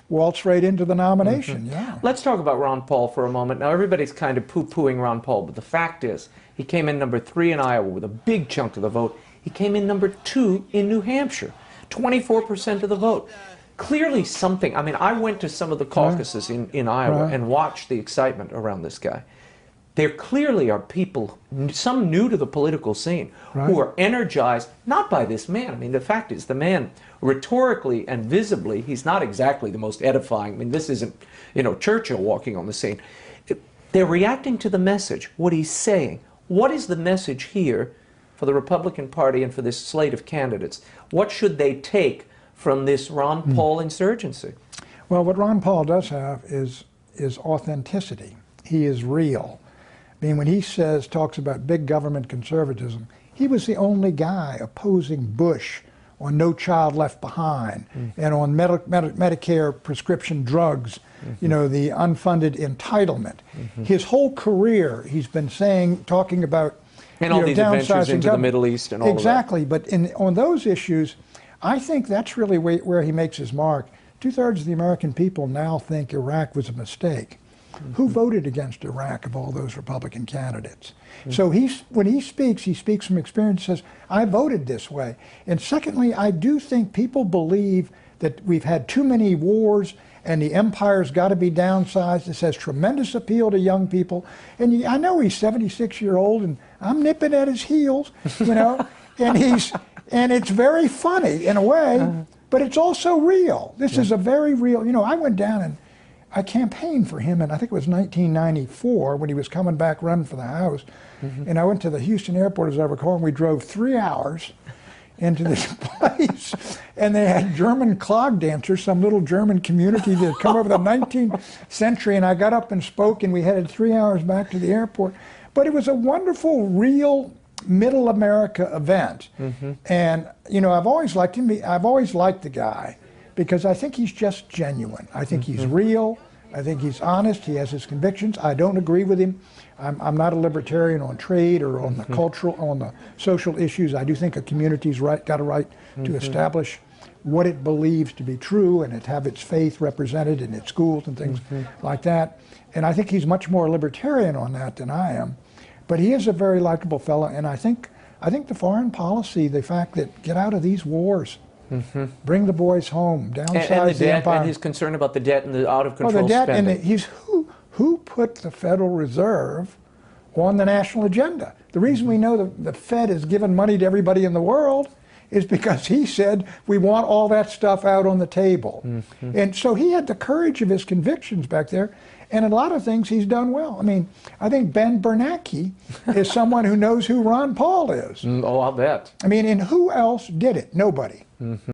waltz right into the nomination. Yeah. Let's talk about Ron Paul for a moment. Now, everybody's kind of poo-pooing Ron Paul, but the fact is, he came in number 3 in Iowa with a big chunk of the vote. He came in number 2 in New Hampshire, 24% of the vote. Clearly something, I mean, I went to some of the caucuses in Iowa and watched the excitement around this guy. There clearly are people, some new to the political scene, who are energized, not by this man. I mean, the fact is, the man, rhetorically and visibly, he's not exactly the most edifying. I mean, this isn't, you know, Churchill walking on the scene. They're reacting to the message, what he's saying. What is the message here for the Republican Party and for this slate of candidates? What should they take from this Ron Paul insurgency? Well, what Ron Paul does have is authenticity. He is real. I mean, when he talks about big government conservatism, he was the only guy opposing Bush on No Child Left Behind and on Medicare prescription drugs, you know, the unfunded entitlement. His whole career, he's been talking about, and all these adventures into the Middle East and all exactly, of that. But on those issues, I think that's really where he makes his mark. 2/3 of the American people now think Iraq was a mistake. Who voted against Iraq of all those Republican candidates? So when he speaks from experience, says, I voted this way. And secondly, I do think people believe that we've had too many wars and the empire's got to be downsized. This has tremendous appeal to young people. And I know he's 76-year-old and I'm nipping at his heels, you know, and it's very funny in a way, but it's also real. This is a very real, you know, I went down and I campaigned for him, and I think it was 1994 when he was coming back running for the House. And I went to the Houston airport, as I recall, and we drove 3 hours into this place. And they had German clog dancers, some little German community that had come over the 19th century. And I got up and spoke, and we headed 3 hours back to the airport. But it was a wonderful, real middle America event. And, you know, I've always liked him. I've always liked the guy, because I think he's just genuine. I think he's real. I think he's honest. He has his convictions. I don't agree with him. I'm not a libertarian on trade or on the cultural, on the social issues. I do think a community's got a right to establish what it believes to be true and have its faith represented in its schools and things like that. And I think he's much more libertarian on that than I am. But he is a very likable fellow, and I think the foreign policy, the fact that get out of these wars, bring the boys home, downsize and the debt, empire. and his concern about the debt and the out-of-control the debt spending. And who put the Federal Reserve on the national agenda? The reason we know the Fed has given money to everybody in the world is because he said, we want all that stuff out on the table. And so he had the courage of his convictions back there, and a lot of things he's done well. I mean, I think Ben Bernanke is someone who knows who Ron Paul is. Oh, I'll bet. I mean, and who else did it? Nobody.